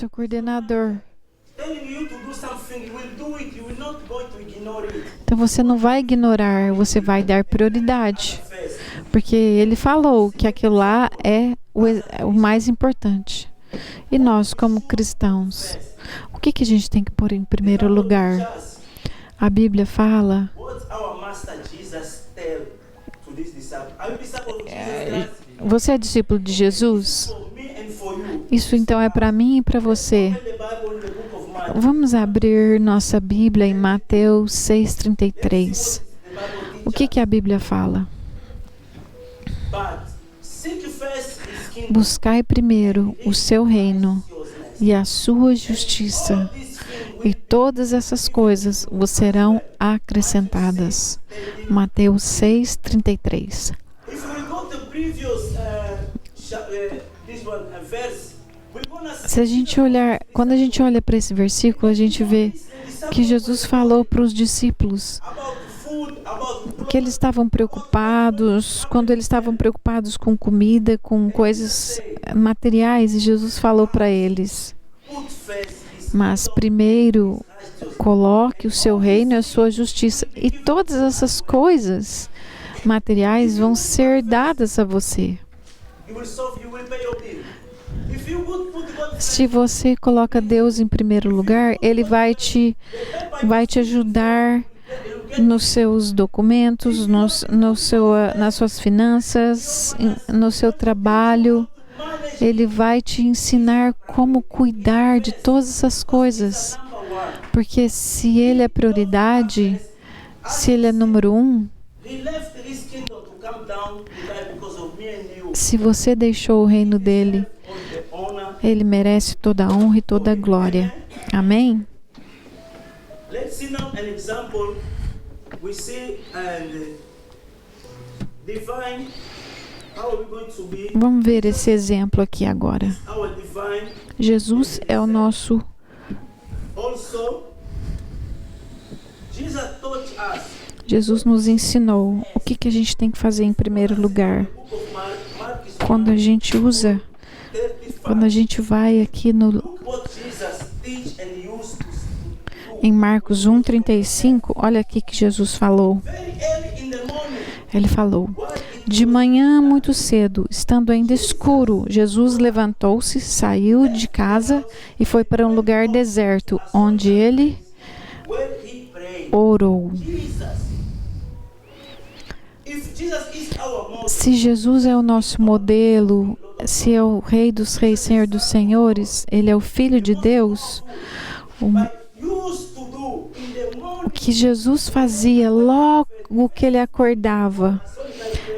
seu coordenador. Então você não vai ignorar, você vai dar prioridade. Porque ele falou que aquilo lá é o mais importante. E nós, como cristãos, o que a gente tem que pôr em primeiro lugar? A Bíblia fala... Você é discípulo de Jesus? Isso então é para mim e para você. Vamos abrir nossa Bíblia em Mateus 6,33. O que a Bíblia fala? Buscai primeiro o seu reino e a sua justiça, e todas essas coisas vos serão acrescentadas. Mateus 6,33. Se a gente olhar, quando a gente olha para esse versículo, a gente vê que Jesus falou para os discípulos que eles estavam preocupados, quando eles estavam preocupados com comida, com coisas materiais, e Jesus falou para eles: mas primeiro coloque o seu reino e a sua justiça, e todas essas coisas materiais vão ser dadas a você. Se você coloca Deus em primeiro lugar, Ele vai te ajudar nos seus documentos, nas suas finanças, no seu trabalho. Ele vai te ensinar como cuidar de todas essas coisas. Porque se Ele é prioridade, se Ele é número 1, se você deixou o reino dele, Ele merece toda a honra e toda a glória. Amém? Vamos ver esse exemplo aqui agora. Jesus é o nosso... Jesus nos ensinou o que a gente tem que fazer em primeiro lugar. Quando a gente vai aqui em Marcos 1:35, olha aqui que Jesus falou. Ele falou: de manhã muito cedo, estando ainda escuro, Jesus levantou-se, saiu de casa e foi para um lugar deserto, onde ele orou. Se Jesus é o nosso modelo, se é o Rei dos Reis, Senhor dos Senhores, Ele é o Filho de Deus, o que Jesus fazia logo que Ele acordava,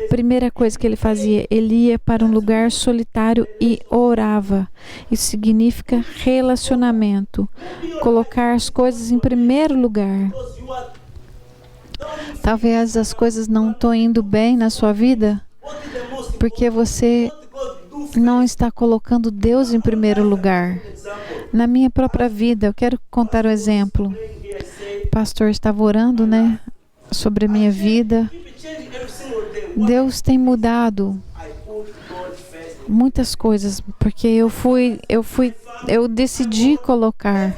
primeira coisa que Ele fazia, Ele ia para um lugar solitário e orava. Isso significa relacionamento, colocar as coisas em primeiro lugar. Talvez as coisas não estão indo bem na sua vida, porque você não está colocando Deus em primeiro lugar. Na minha própria vida, eu quero contar um exemplo. O pastor estava orando, sobre a minha vida. Deus tem mudado muitas coisas, porque eu decidi colocar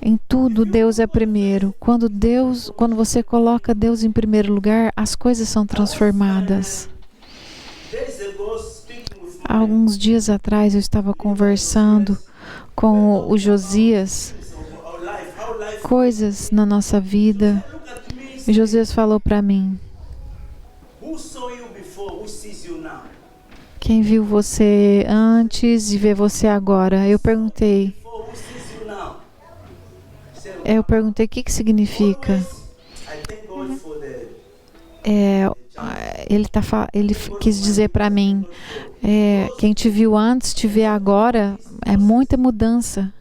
em tudo Deus é primeiro. Quando você coloca Deus em primeiro lugar, as coisas são transformadas. Há alguns dias atrás eu estava conversando com o Josias, coisas na nossa vida. E Josias falou para mim: quem viu você antes e vê você agora? Eu perguntei o que significa. Ele quis dizer para mim, quem te viu antes, te vê agora, é muita mudança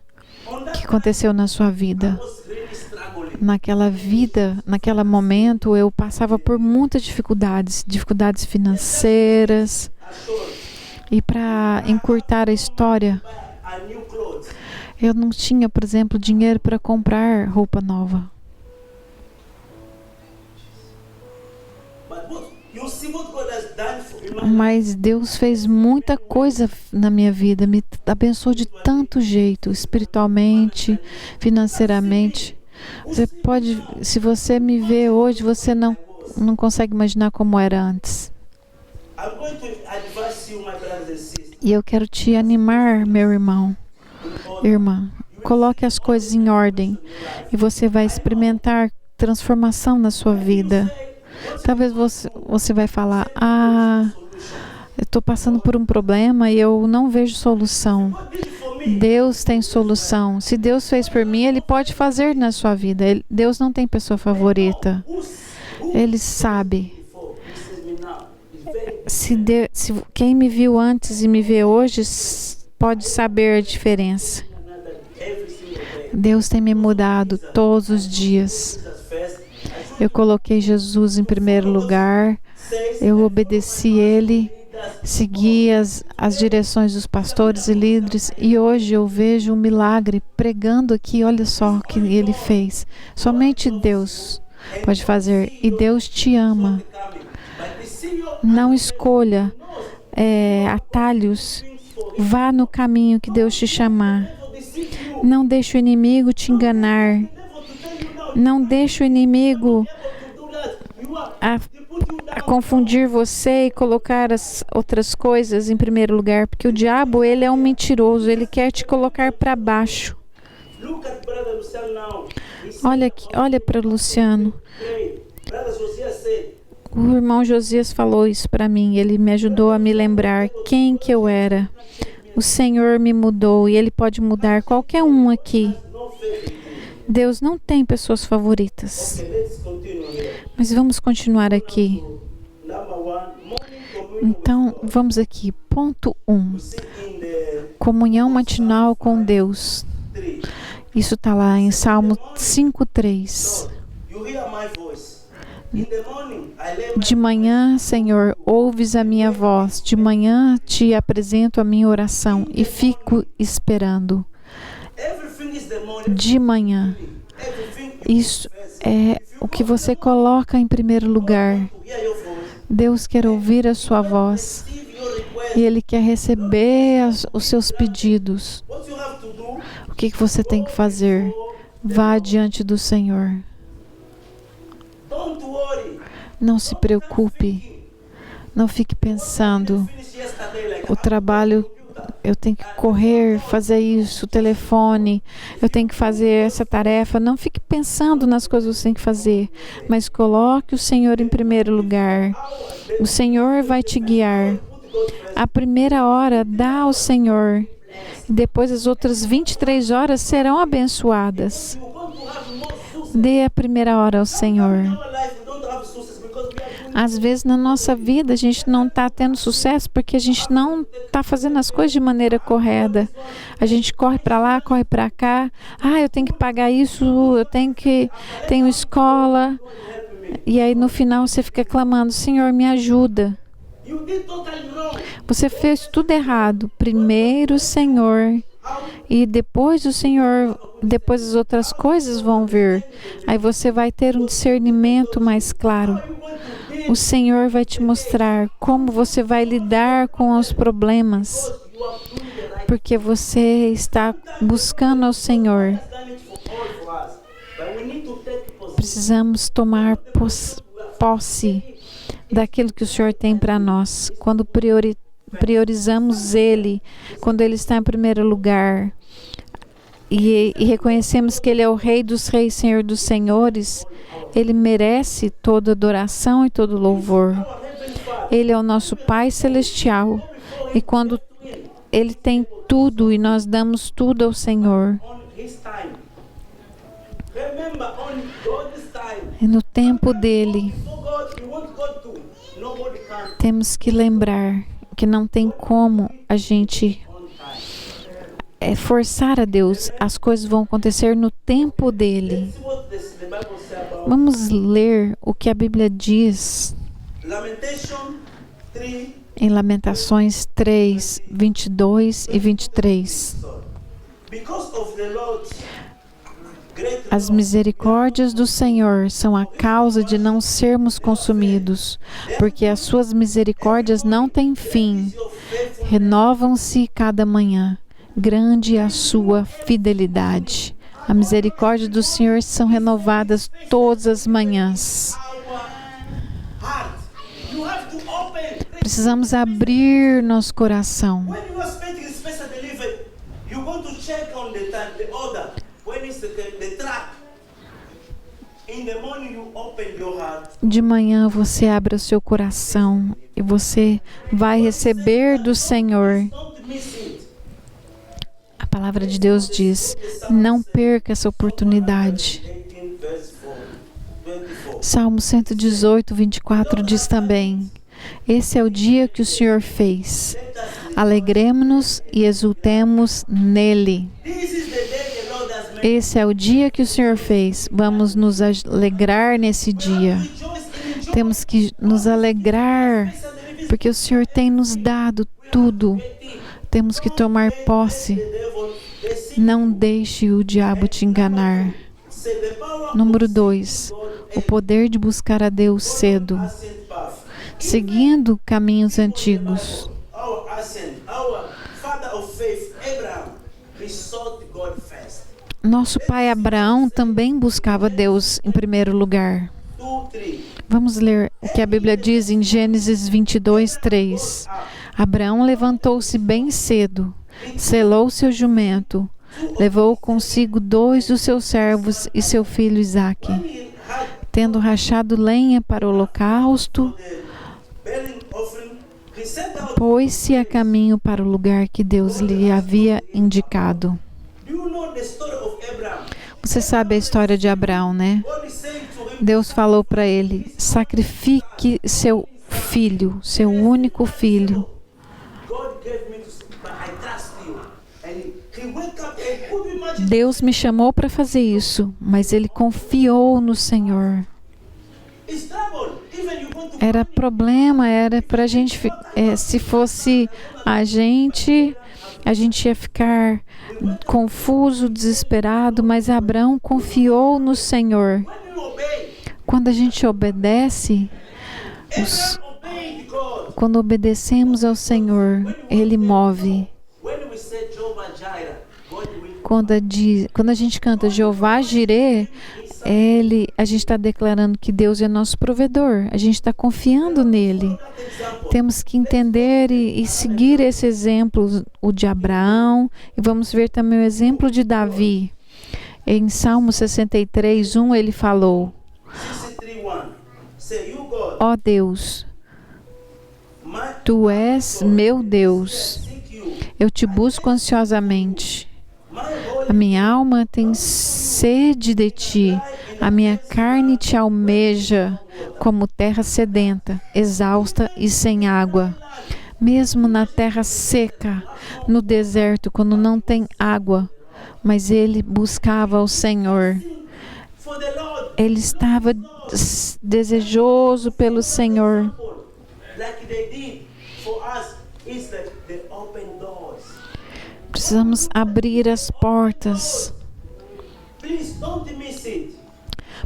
que aconteceu na sua vida. Naquele momento, eu passava por muitas dificuldades financeiras. E para encurtar a história, eu não tinha, por exemplo, dinheiro para comprar roupa nova. Mas Deus fez muita coisa na minha vida, me abençoou de tanto jeito, espiritualmente, financeiramente. Você pode, se você me vê hoje, você não consegue imaginar como era antes. E eu quero te animar, meu irmão, irmã. Coloque as coisas em ordem e você vai experimentar transformação na sua vida. Talvez você vai falar, eu estou passando por um problema e eu não vejo solução. Deus tem solução. Se Deus fez por mim, Ele pode fazer na sua vida. Deus não tem pessoa favorita. Ele sabe. Quem me viu antes e me vê hoje pode saber a diferença. Deus tem me mudado todos os dias. Eu coloquei Jesus em primeiro lugar. Eu obedeci Ele. Segui as direções dos pastores e líderes. E hoje eu vejo um milagre pregando aqui. Olha só o que Ele fez. Somente Deus pode fazer. E Deus te ama. Não escolha atalhos. Vá no caminho que Deus te chamar. Não deixe o inimigo te enganar. Não deixe o inimigo a confundir você e colocar as outras coisas em primeiro lugar. Porque o diabo, ele é um mentiroso. Ele quer te colocar para baixo. Olha para Luciano. O irmão Josias falou isso para mim. Ele me ajudou a me lembrar quem que eu era. O Senhor me mudou e Ele pode mudar qualquer um aqui. Deus não tem pessoas favoritas. Mas vamos continuar aqui. Então, vamos aqui. Ponto 1. Comunhão matinal com Deus. Isso está lá em Salmo 5:3. De manhã, Senhor, ouves a minha voz. De manhã te apresento a minha oração e fico esperando. De manhã. Isso é o que você coloca em primeiro lugar. Deus quer ouvir a sua voz. E Ele quer receber os seus pedidos. O que você tem que fazer? Vá diante do Senhor. Não se preocupe. Não fique pensando. O trabalho, eu tenho que correr, fazer isso, o telefone, eu tenho que fazer essa tarefa. Não fique pensando nas coisas que você tem que fazer, mas coloque o Senhor em primeiro lugar. O Senhor vai te guiar. A primeira hora, dá ao Senhor. Depois as outras 23 horas serão abençoadas. Dê a primeira hora ao Senhor. Às vezes na nossa vida a gente não está tendo sucesso porque a gente não está fazendo as coisas de maneira correta. A gente corre para lá, corre para cá. Eu tenho que pagar isso, tenho escola. E aí no final você fica clamando, Senhor, me ajuda. Você fez tudo errado. Primeiro o Senhor. E depois o Senhor, depois as outras coisas vão vir. Aí você vai ter um discernimento mais claro. O Senhor vai te mostrar como você vai lidar com os problemas. Porque você está buscando ao Senhor. Precisamos tomar posse daquilo que o Senhor tem para nós. Quando priorizamos Ele, quando Ele está em primeiro lugar e reconhecemos que Ele é o Rei dos Reis, Senhor dos Senhores, Ele merece toda adoração e todo louvor. Ele é o nosso Pai Celestial e quando Ele tem tudo e nós damos tudo ao Senhor, e no tempo dEle, temos que lembrar que não tem como a gente forçar a Deus. As coisas vão acontecer no tempo dEle. Vamos ler o que a Bíblia diz em Lamentações 3, 22 e 23. As misericórdias do Senhor são a causa de não sermos consumidos, porque as suas misericórdias não têm fim. Renovam-se cada manhã. Grande é a sua fidelidade. A misericórdia do Senhor são renovadas todas as manhãs. Precisamos abrir nosso coração. De manhã você abre o seu coração e você vai receber do Senhor. A palavra de Deus diz: não perca essa oportunidade. Salmo 118, 24 diz também: esse é o dia que o Senhor fez. Alegremo-nos e exultemos nele. Esse é o dia que o Senhor fez. Vamos nos alegrar nesse dia. Temos que nos alegrar, porque o Senhor tem nos dado tudo. Temos que tomar posse. Não deixe o diabo te enganar. Número 2. O poder de buscar a Deus cedo, seguindo caminhos antigos. Nosso pai Abraão também buscava Deus em primeiro lugar. Vamos ler o que a Bíblia diz em Gênesis 22, 3. Abraão levantou-se bem cedo, selou seu jumento, levou consigo 2 dos seus servos e seu filho Isaque. Tendo rachado lenha para o holocausto, pôs-se a caminho para o lugar que Deus lhe havia indicado. Você sabe a história de Abraão, né? Deus falou para ele: sacrifique seu filho, seu único filho. Deus me chamou para fazer isso, mas ele confiou no Senhor. Era problema, era para a gente, se fosse a gente ia ficar confuso, desesperado, mas Abraão confiou no Senhor. Quando a gente obedece, quando obedecemos ao Senhor, Ele move. Quando a gente canta Jeová Jireh, a gente está declarando que Deus é nosso provedor. A gente está confiando nele. Temos que entender e seguir esse exemplo, o de Abraão, e vamos ver também o exemplo de Davi. Em Salmo 63, 1, ele falou: ó Deus, Tu és meu Deus, eu te busco ansiosamente. A minha alma tem sede de ti, a minha carne te almeja como terra sedenta, exausta e sem água. Mesmo na terra seca, no deserto, quando não tem água, mas ele buscava o Senhor. Ele estava desejoso pelo Senhor. Precisamos abrir as portas.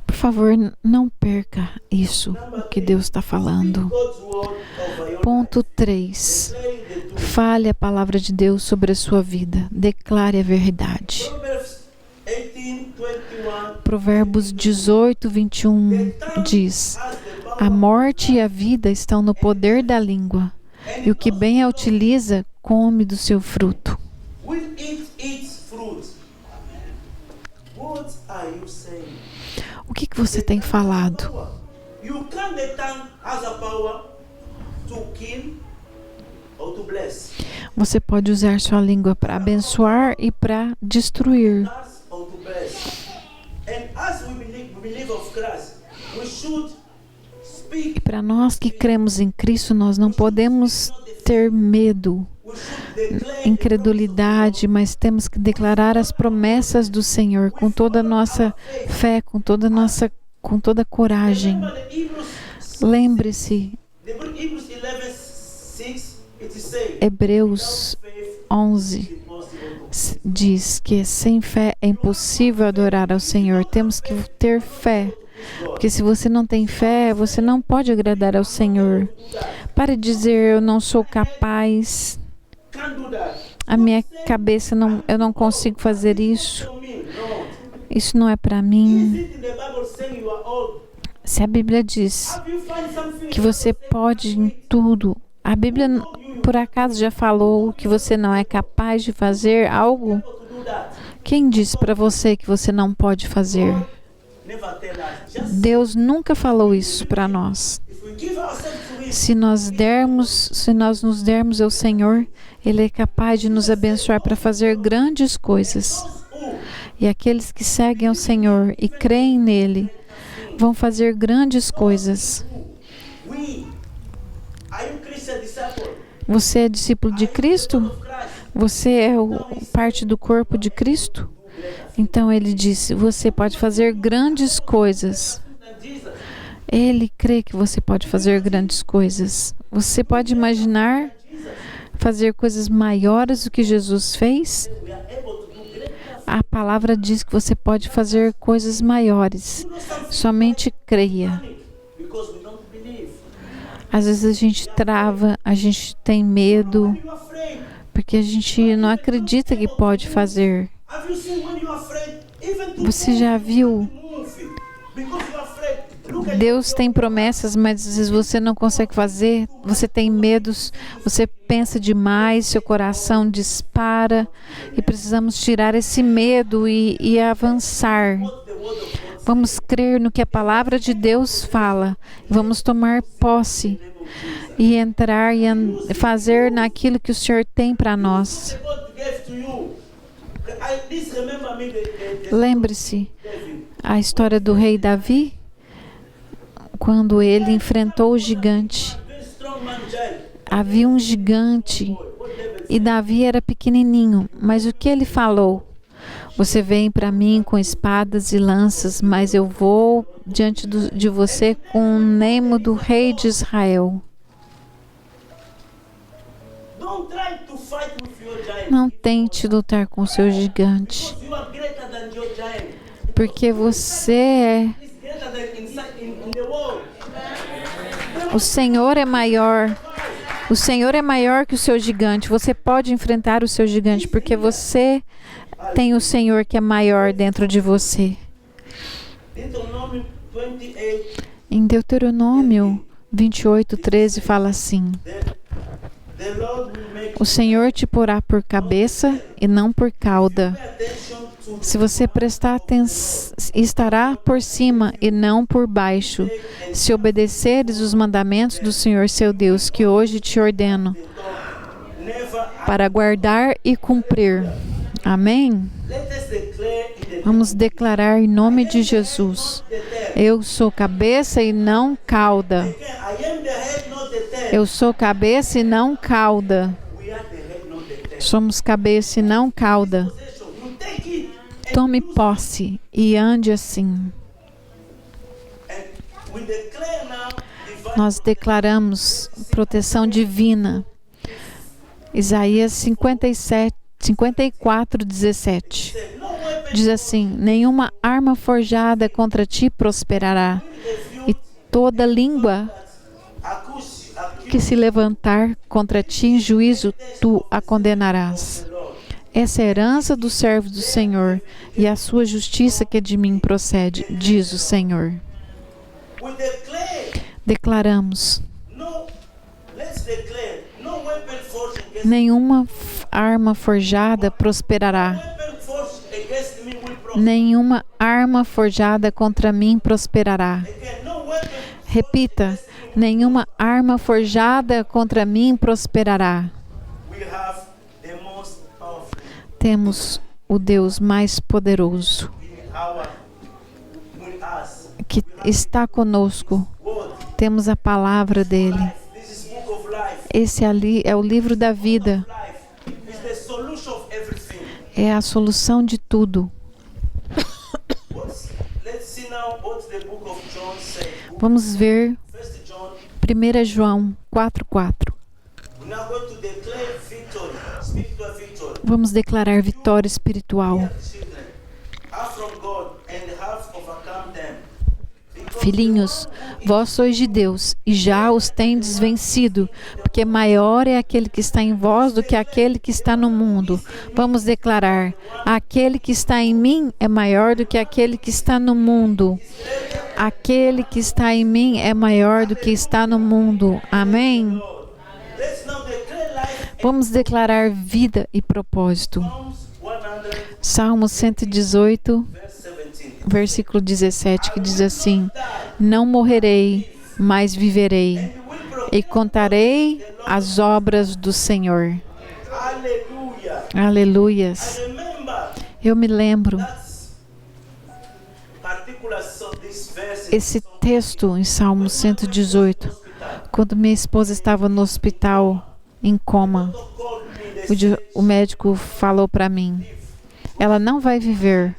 Por favor, não perca isso, o que Deus está falando. Ponto 3. Fale a palavra de Deus sobre a sua vida. Declare a verdade. Provérbios 18, 21 diz: a morte e a vida estão no poder da língua, e o que bem a utiliza, come do seu fruto. O que você tem falado? Você pode usar sua língua para abençoar e para destruir. E para nós que cremos em Cristo, nós não podemos ter medo, incredulidade, mas temos que declarar as promessas do Senhor com toda a nossa fé, com toda a coragem. Lembre-se, Hebreus 11, diz que sem fé é impossível adorar ao Senhor. Temos que ter fé. Porque se você não tem fé, você não pode agradar ao Senhor. Pare de dizer, eu não sou capaz. A minha cabeça, eu não consigo fazer isso. Isso não é para mim. Se a Bíblia diz que você pode em tudo, a Bíblia por acaso já falou que você não é capaz de fazer algo? Quem disse para você que você não pode fazer? Deus nunca falou isso para nós. Se nós nos dermos ao Senhor, Ele é capaz de nos abençoar para fazer grandes coisas. E aqueles que seguem ao Senhor e creem nele, vão fazer grandes coisas. Você é discípulo de Cristo? Você é parte do corpo de Cristo? Então ele disse, você pode fazer grandes coisas. Ele crê que você pode fazer grandes coisas. Você pode imaginar fazer coisas maiores do que Jesus fez? A palavra diz que você pode fazer coisas maiores. Somente creia. Às vezes a gente trava, a gente tem medo, porque a gente não acredita que pode fazer. Você já viu? Deus tem promessas, mas às vezes você não consegue fazer, você tem medos, você pensa demais, seu coração dispara e precisamos tirar esse medo e avançar. Vamos crer no que a palavra de Deus fala, vamos tomar posse e entrar e fazer naquilo que o Senhor tem para nós. Lembre-se a história do rei Davi, quando ele enfrentou o gigante. Havia um gigante e Davi era pequenininho, mas o que ele falou? Você vem para mim com espadas e lanças, mas eu vou diante de você com o nome do rei de Israel. Não tente lutar com o seu gigante, porque você é... O Senhor é maior. O Senhor é maior que o seu gigante. Você pode enfrentar o seu gigante, porque você tem o Senhor que é maior dentro de você. Em Deuteronômio 28:13 fala assim: o Senhor te porá por cabeça e não por cauda. Se você prestar atenção, estará por cima e não por baixo, se obedeceres os mandamentos do Senhor seu Deus, que hoje te ordeno, para guardar e cumprir. Amém? Vamos declarar em nome de Jesus. Eu sou cabeça e não cauda. Eu sou cabeça e não cauda. Somos cabeça e não cauda. Tome posse e ande assim. Nós declaramos proteção divina. Isaías 54:17 diz assim: nenhuma arma forjada contra ti prosperará, e toda língua que se levantar contra ti em juízo, tu a condenarás. Essa é a herança dos servos do Senhor, e a sua justiça que de mim procede, diz o Senhor. Declaramos: nenhuma arma forjada prosperará. Nenhuma arma forjada contra mim prosperará. Repita: nenhuma arma forjada contra mim prosperará. Temos o Deus mais poderoso que está conosco. Temos a palavra dele. Esse ali é o livro da vida. É a solução de tudo. Vamos ver 1 João 4:4. Vamos declarar vitória espiritual. Filhinhos, vós sois de Deus e já os tendes vencido, porque maior é aquele que está em vós do que aquele que está no mundo. Vamos declarar: aquele que está em mim é maior do que aquele que está no mundo. Aquele que está em mim é maior do que está no mundo. Amém? Vamos declarar vida e propósito. Salmo 118, versículo 17, que diz assim: não morrerei, mas viverei, e contarei as obras do Senhor. Aleluias. Eu me lembro esse texto em Salmo 118, quando minha esposa estava no hospital em coma. O médico falou para mim: ela não vai viver.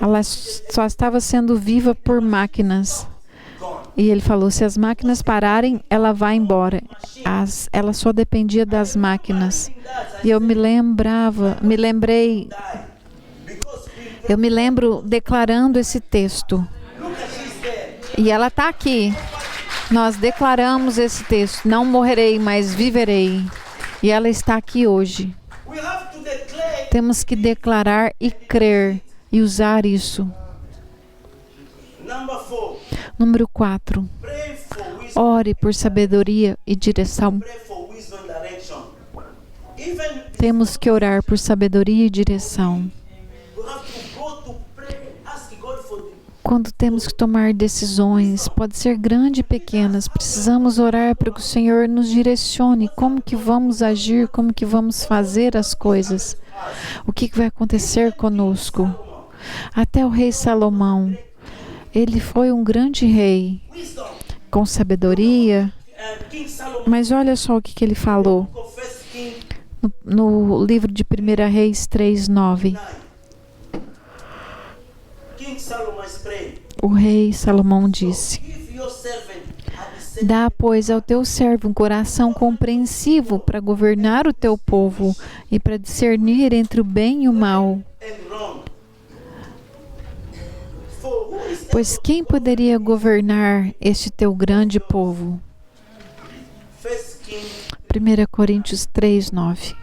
Ela só estava sendo viva por máquinas. E ele falou: se as máquinas pararem, ela vai embora. Ela só dependia das máquinas. E eu me lembro declarando esse texto. E ela está aqui. Nós declaramos esse texto: não morrerei, mas viverei. E ela está aqui hoje. Temos que declarar e crer e usar isso. Número 4. Ore por sabedoria e direção. Temos que orar por sabedoria e direção. Quando temos que tomar decisões, pode ser grandes e pequenas, precisamos orar para que o Senhor nos direcione como que vamos agir, como que vamos fazer as coisas, o que vai acontecer conosco. Até o rei Salomão, ele foi um grande rei, com sabedoria, mas olha só o que ele falou no livro de 1 Reis 3:9. O rei Salomão disse: dá, pois, ao teu servo um coração compreensivo para governar o teu povo e para discernir entre o bem e o mal. Pois quem poderia governar este teu grande povo? 1 Coríntios 3:9.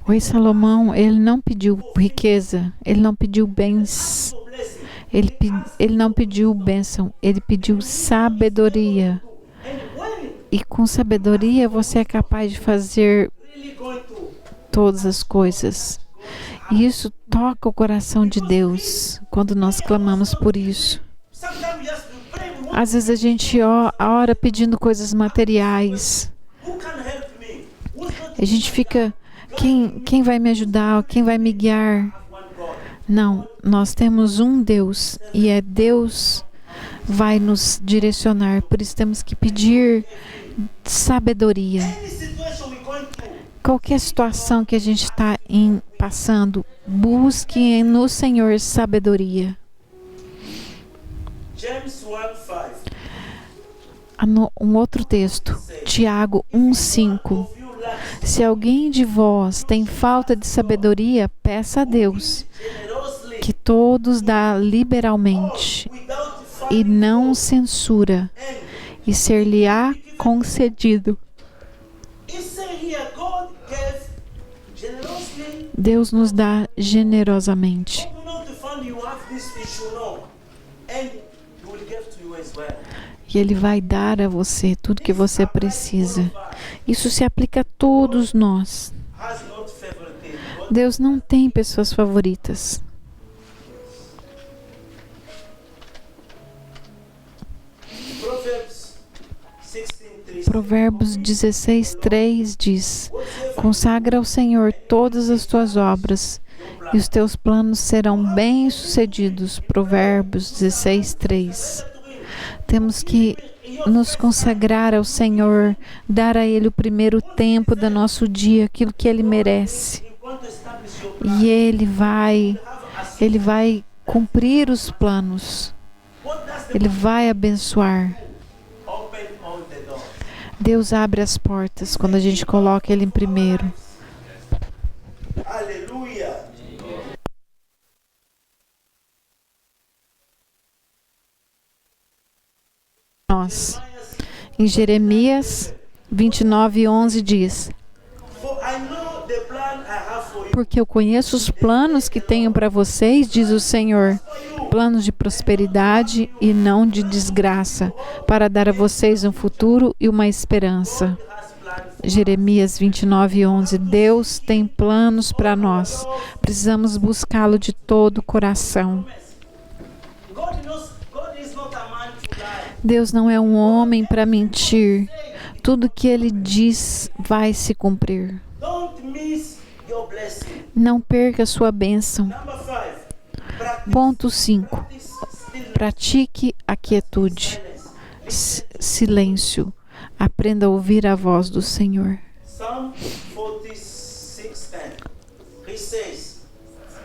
O rei Salomão, ele não pediu riqueza, ele não pediu bens, ele não pediu bênção, ele pediu sabedoria. E com sabedoria você é capaz de fazer todas as coisas. E isso toca o coração de Deus quando nós clamamos por isso. Às vezes a gente ora pedindo coisas materiais. A gente fica: quem vai me ajudar? Quem vai me guiar? Não, nós temos um Deus e é Deus vai nos direcionar. Por isso temos que pedir sabedoria. Qualquer situação que a gente está passando, busque no Senhor sabedoria. Um outro texto, Tiago 1:5. Se alguém de vós tem falta de sabedoria, peça a Deus, que todos dá liberalmente e não censura, e ser-lhe-á concedido. Deus nos dá generosamente. E Ele vai dar a você tudo que você precisa. Isso se aplica a todos nós. Deus não tem pessoas favoritas. Provérbios 16:3 diz: consagra ao Senhor todas as tuas obras, e os teus planos serão bem-sucedidos. Provérbios 16:3. Temos que nos consagrar ao Senhor, dar a Ele o primeiro tempo do nosso dia, aquilo que Ele merece. E Ele vai cumprir os planos. Ele vai abençoar. Deus abre as portas quando a gente coloca Ele em primeiro. Aleluia. Nós. Em Jeremias 29:11 diz: porque eu conheço os planos que tenho para vocês, diz o Senhor, planos de prosperidade e não de desgraça, para dar a vocês um futuro e uma esperança. Jeremias 29:11. Deus tem planos para nós. Precisamos buscá-lo de todo o coração. Deus não é um homem para mentir. Tudo que Ele diz vai se cumprir. Não perca a sua bênção. Ponto 5. Pratique a quietude. Silêncio. Aprenda a ouvir a voz do Senhor. Psalm 46:10. He says,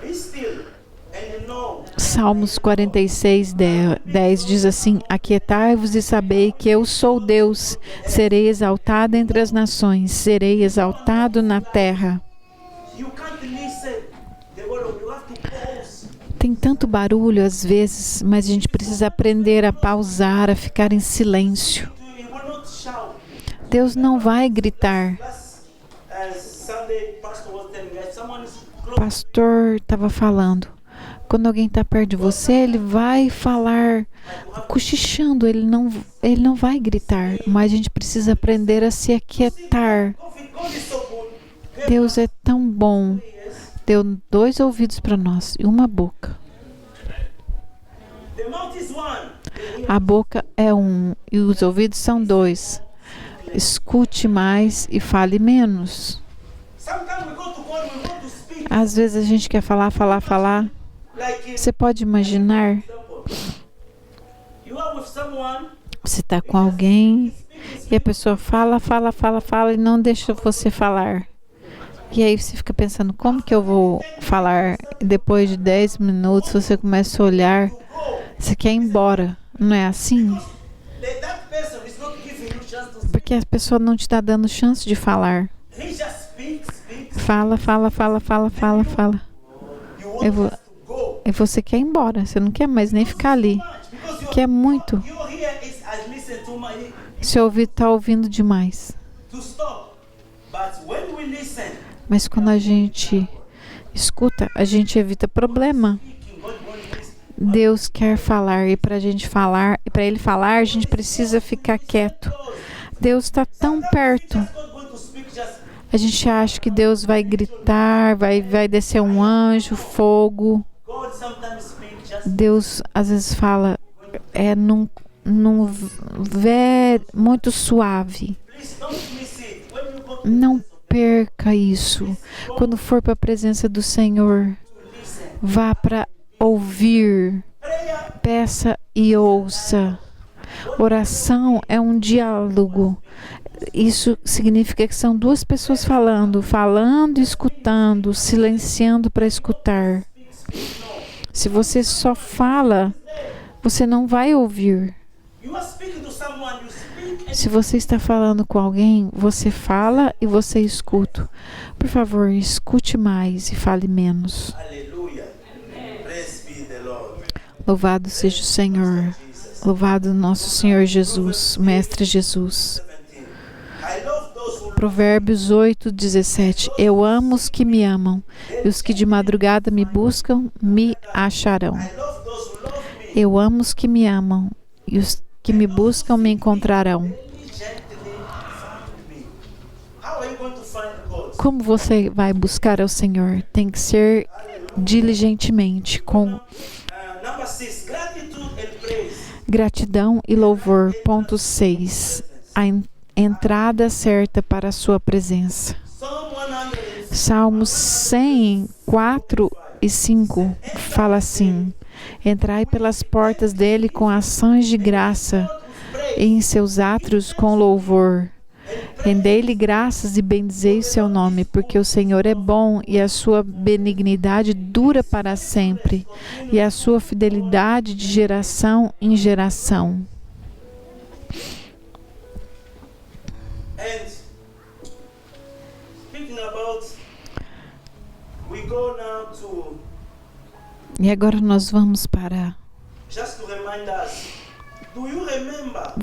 "Be still and know." Salmos 46:10 diz assim: aquietai-vos e sabei que eu sou Deus. Serei exaltado entre as nações, serei exaltado na terra. You can't listen the word of you have to pause. Tem tanto barulho às vezes, mas a gente precisa aprender a pausar, a ficar em silêncio. You will not shout. Deus não vai gritar. Sunday, pastor was telling me that someone is O pastor estava falando. Quando alguém está perto de você, ele vai falar cochichando, ele não vai gritar, mas a gente precisa aprender a se aquietar. God is so good. Deus é tão bom. Deu 2 ouvidos para nós e uma boca. The mouth is one. A boca é um e os ouvidos são 2. Escute mais e fale menos. Sometimes we go to God, we want to speak. Às vezes a gente quer falar. Like Você pode imaginar, you are with someone, você está com alguém e a pessoa fala e não deixa você falar. E aí você fica pensando, como que eu vou falar? E depois de 10 minutos você começa a olhar, você quer ir embora. Não é assim? that person is not giving you chance to speak. Porque a pessoa não te está dando chance de falar. He just speaks. Fala. You want Eu vou- us to go. E você quer ir embora, você não quer mais nem ficar ali. Because Quer muito. your ear is as listen to my Seu ouvido está ouvindo demais. to stop. But when we listen, Mas quando a gente escuta, a gente evita problema. speaking, God wants to listen. Deus quer falar e para Ele falar, a gente precisa ficar quieto. Deus está tão perto. Just God going to speak just A gente acha que Deus vai gritar, vai descer um anjo, fogo. God sometimes speak just Deus às vezes fala num muito suave. please don't miss it. When you go to Não perca isso. Quando for para a presença do Senhor, listen. vá para ouvir. Prayer Peça e ouça. Oração é um diálogo. Isso significa que são 2 pessoas falando e escutando, silenciando para escutar. Se você só fala, você não vai ouvir. you are speaking to someone, you speak and Se você está falando com alguém, você fala e você escuta. Por favor, escute mais e fale menos. hallelujah. Praise be the Lord. Louvado seja o Senhor. Louvado nosso Senhor Jesus, Mestre Jesus. 17. I love those who Provérbios 8:17. Eu amo os que me amam, e os que de madrugada me buscam, me acharão. I love those who love me. Eu amo os que me amam, e os que me buscam me encontrarão. Gently find me. How are you going to find God? Como você vai buscar ao Senhor? Tem que ser diligentemente, com Number 6, gratitude and praise. gratidão e louvor. Ponto 6. A entrada certa para a sua presença. Psalm 100. Salmos 100, 4 e 5 fala assim: entrai pelas portas dele com ações de graça, e em seus átrios com louvor. Rendei-lhe graças e bendizei o seu nome, porque o Senhor é bom e a sua benignidade dura para sempre, e a sua fidelidade de geração em geração. And speaking about, we go now to, E agora nós vamos para... just to remind us, do you remember?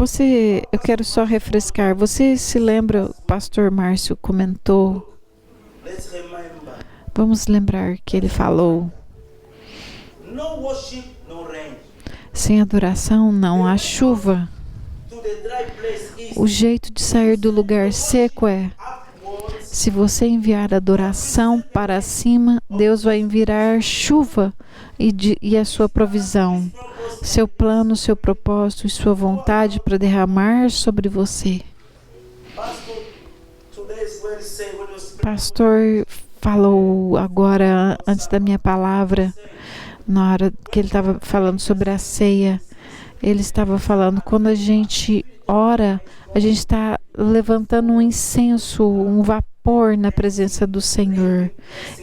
Eu quero só refrescar. Você se lembra, o pastor Márcio comentou, Let's remember. vamos lembrar que ele falou, No worship, no rain. sem adoração não há chuva. To the dry place is O jeito de sair do lugar seco é, upwards. se você enviar adoração para cima, Deus vai enviar chuva e a sua provisão, seu plano, seu propósito e sua vontade para derramar sobre você. Pastor, today's word say when you speak, Pastor falou agora, antes da minha palavra, na hora que ele estava falando sobre a ceia, ele estava falando, quando a gente ora, a gente está levantando um incenso, um vapor na presença do Senhor.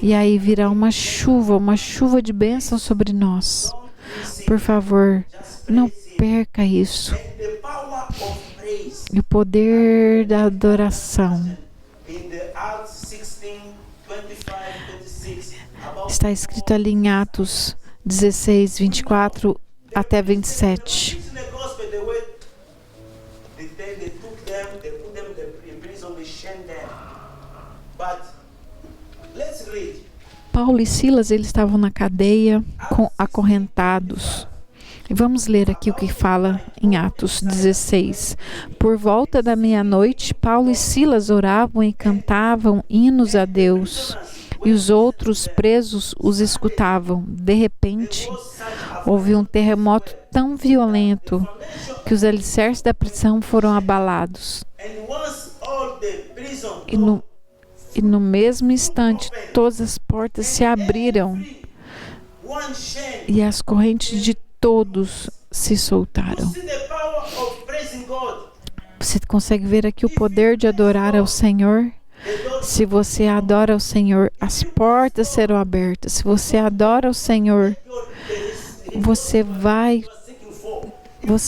E aí virá uma chuva de bênção sobre nós. Por favor, não perca isso. and the power of praise E o poder da adoração. in the Acts 16, 25, 26, about Está escrito ali em Atos 16, 24 até 27. preaching the gospel, the way they took them, they put them in prison, they chained them. But let's read. Paulo e Silas, eles estavam na cadeia, acorrentados. E vamos ler aqui o que fala em Atos 16. Por volta da meia-noite, Paulo e Silas oravam e cantavam hinos a Deus. E os outros presos os escutavam. De repente, houve um terremoto tão violento que os alicerces da prisão foram abalados. And once all the prison E no mesmo instante, todas as portas se abriram one chain. e as correntes de todos se soltaram. See the power of praising God. Você consegue ver aqui o poder de adorar ao Senhor? Se você adora ao Senhor, as portas serão abertas. Se você adora ao Senhor, você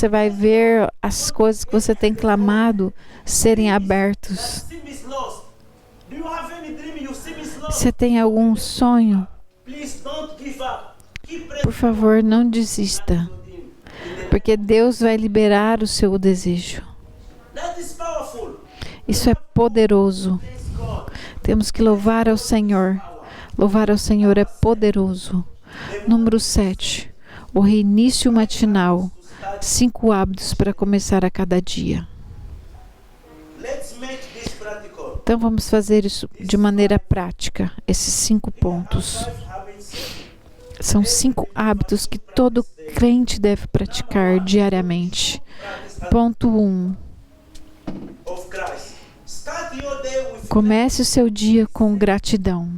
vai ver as coisas que você tem clamado serem abertas. Você tem algum sonho? Por favor, não desista, porque Deus vai liberar o seu desejo. Isso é poderoso. Temos que louvar ao Senhor. Louvar ao Senhor é poderoso. Número 7. O reinício matinal. 5 hábitos para começar a cada dia. Então vamos fazer isso de maneira prática. Esses 5 pontos. São 5 hábitos que todo crente deve praticar diariamente. Ponto 1. Comece o seu dia com gratidão.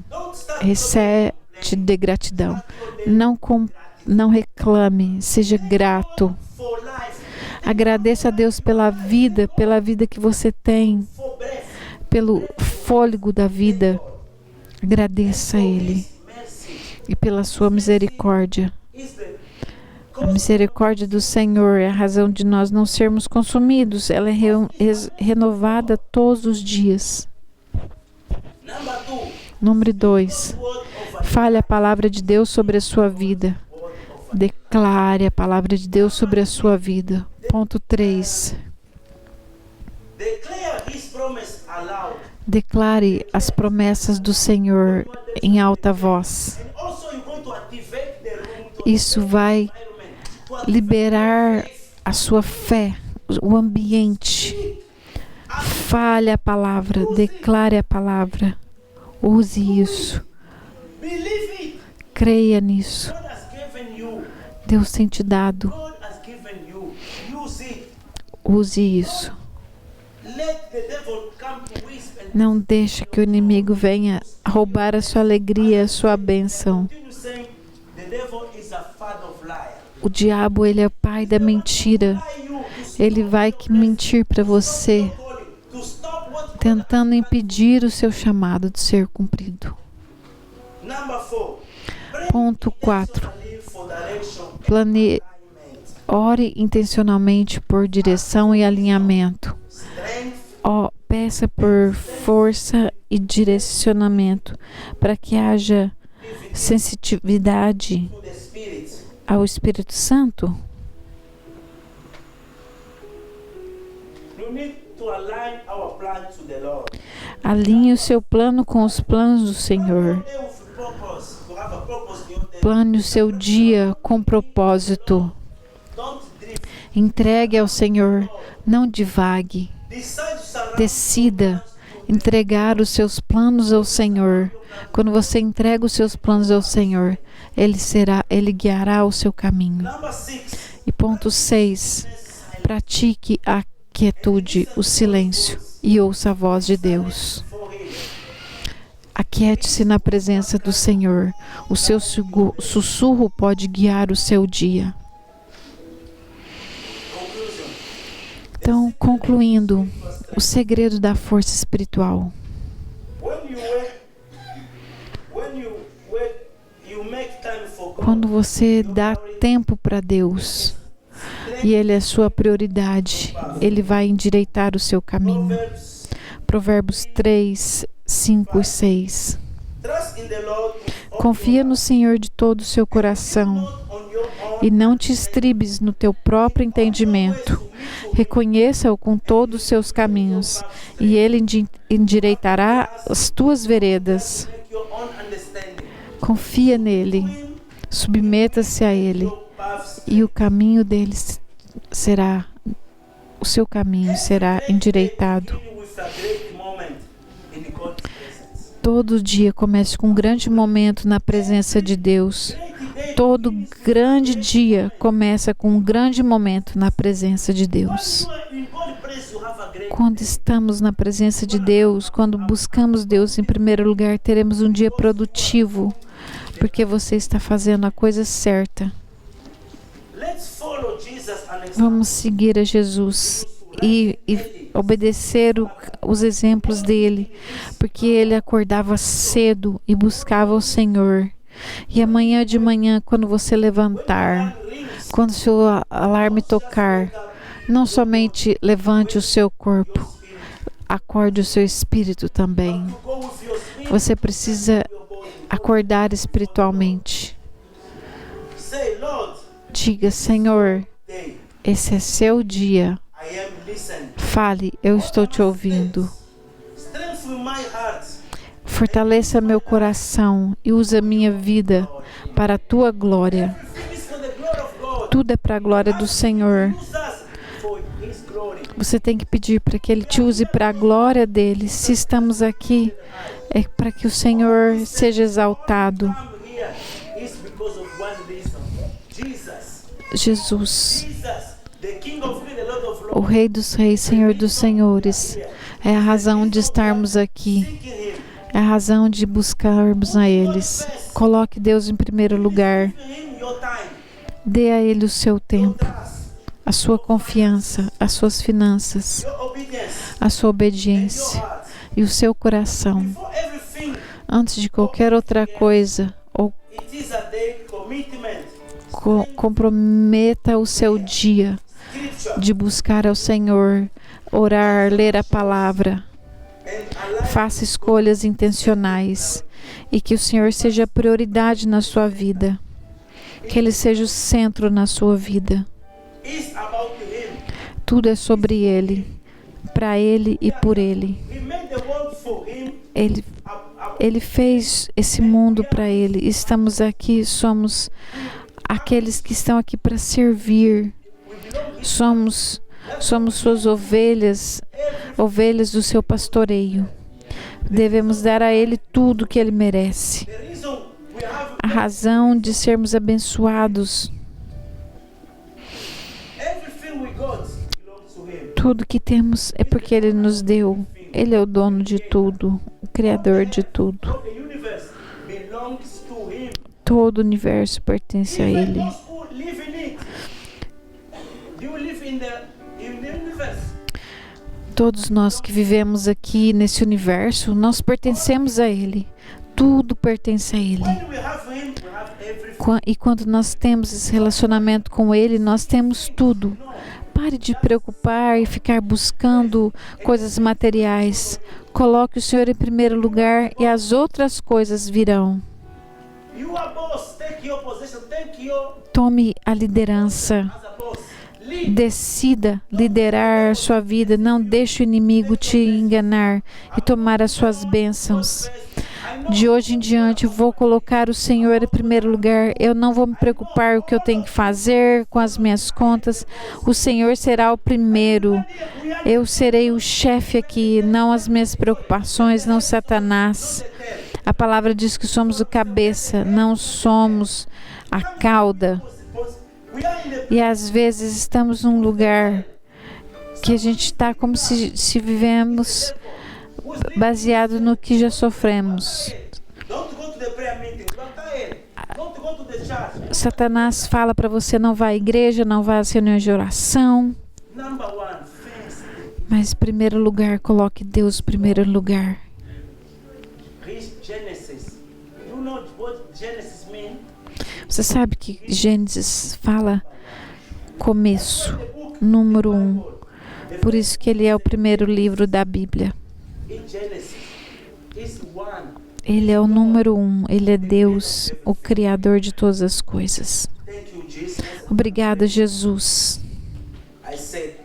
Recete de gratidão. Não reclame, seja grato. Agradeça a Deus pela vida que você tem, pelo fôlego da vida. Agradeça a Ele e pela sua misericórdia. A misericórdia do Senhor é a razão de nós não sermos consumidos. Ela é renovada todos os dias. Número 2. Fale a palavra de Deus sobre a sua vida. Declare a palavra de Deus sobre a sua vida. Ponto 3. Declare as promessas do Senhor em alta voz. Isso vai liberar a sua fé, o ambiente. Fale a palavra, declare a palavra. Use isso. Creia nisso. Deus tem te dado. Use isso. Não deixe que o inimigo venha roubar a sua alegria, a sua bênção. O diabo, ele é o pai da mentira. Ele vai mentir para você, tentando impedir o seu chamado de ser cumprido. Ponto 4. Ore intencionalmente por direção e alinhamento. Peça por força e direcionamento para que haja sensitividade ao Espírito Santo. Alinhe o seu plano com os planos do Senhor. Plane o seu dia com propósito. Entregue ao Senhor, não divague. Decida entregar os seus planos ao Senhor. Quando você entrega os seus planos ao Senhor, Ele guiará o seu caminho. E ponto 6. Pratique a quietude, o silêncio, e ouça a voz de Deus. Aquiete-se na presença do Senhor. O seu sussurro pode guiar o seu dia. Então, concluindo, o segredo da força espiritual. Quando você dá tempo para Deus e Ele é sua prioridade, Ele vai endireitar o seu caminho. Provérbios 3, 5 e 6. Confia no Senhor de todo o seu coração e não te estribes no teu próprio entendimento. Reconheça-o com todos os seus caminhos e Ele endireitará as tuas veredas. Confia nele, submeta-se a Ele e o caminho dele o seu caminho será endireitado. Todo dia comece com um grande momento na presença de Deus. Todo grande dia começa com um grande momento na presença de Deus. Quando estamos na presença de Deus, quando buscamos Deus em primeiro lugar, teremos um dia produtivo, porque você está fazendo a coisa certa. Vamos seguir a Jesus e obedecer os exemplos dele, porque ele acordava cedo e buscava o Senhor. E amanhã de manhã, quando você levantar, quando o seu alarme tocar, não somente levante o seu corpo, acorde o seu espírito também. Você precisa acordar espiritualmente. Diga: Senhor, esse é seu dia. Fale, eu estou te ouvindo. Fortaleça meu coração e usa minha vida para a tua glória. Tudo é para a glória do Senhor. Você tem que pedir para que Ele te use para a glória dele. Se estamos aqui, é para que o Senhor seja exaltado. Jesus, o Rei dos Reis, Senhor dos Senhores, é a razão de estarmos aqui. É a razão de buscarmos a eles. Coloque Deus em primeiro lugar. Dê a Ele o seu tempo, a sua confiança, as suas finanças, a sua obediência e o seu coração. Antes de qualquer outra coisa, comprometa o seu dia de buscar ao Senhor, orar, ler a palavra. Faça escolhas intencionais e que o Senhor seja a prioridade na sua vida. Que Ele seja o centro na sua vida. Tudo é sobre Ele, para Ele e por Ele. Ele fez esse mundo para Ele. Estamos aqui, somos aqueles que estão aqui para servir. Somos suas ovelhas do seu pastoreio. Devemos dar a Ele tudo que Ele merece. A razão de sermos abençoados, tudo que temos é porque Ele nos deu. Ele é o dono de tudo, o Criador de tudo. Todo o universo pertence a Ele. Todos nós que vivemos aqui nesse universo, nós pertencemos a Ele. Tudo pertence a Ele. When we have Him, we have everything. E quando nós temos esse relacionamento com Ele, nós temos tudo. Pare de preocupar e ficar buscando coisas materiais. Coloque o Senhor em primeiro lugar e as outras coisas virão. You are boss. Take your position. Take your Tome a liderança. as a boss. Lead. Decida liderar sua vida. Não deixe o inimigo te enganar e tomar as suas bênçãos. De hoje em diante, eu vou colocar o Senhor em primeiro lugar. Eu não vou me preocupar com o que eu tenho que fazer com as minhas contas. O Senhor será o primeiro. Eu serei o chefe aqui, não as minhas preocupações, não Satanás. A palavra diz que somos o cabeça, não somos a cauda. We are in the E às vezes estamos num lugar que a gente está como se vivemos baseado no que já sofremos. Don't go to the prayer meeting. You are tired. Don't go to the church. Satanás fala para você não vá à igreja, não vá às reuniões de oração. Number one, first. Mas em primeiro lugar, coloque Deus em primeiro lugar. Read Genesis. You know what Genesis means? Você sabe que Gênesis fala começo, número 1. Por isso que ele é o primeiro livro da Bíblia. In Genesis, is one. Ele é o número 1. Ele é Deus, o Criador de todas as coisas. Thank you, Jesus. Obrigada, Jesus. I said,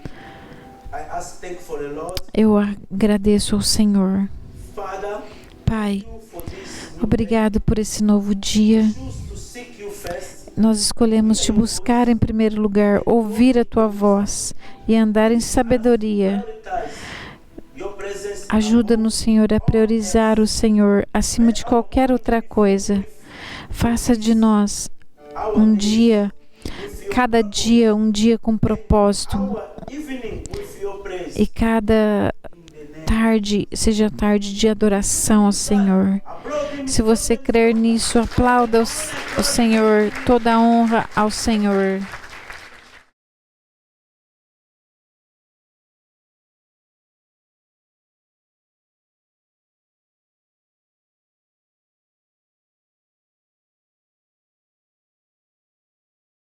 I ask thank for the Lord. Eu agradeço ao Senhor. Father, Pai, you for this. obrigado por esse novo dia. Choose to seek you first. Nós escolhemos te buscar em primeiro lugar, ouvir a tua voz e andar em sabedoria. Prioritize your presence. Ajuda-nos, Senhor, a priorizar o Senhor acima de qualquer outra coisa. Faça de nós um dia, cada dia, um dia com propósito. Our evening with your praise. E cada tarde seja tarde de adoração ao Senhor. Applaud him. Se você crer nisso, aplauda o Senhor, toda a honra ao Senhor.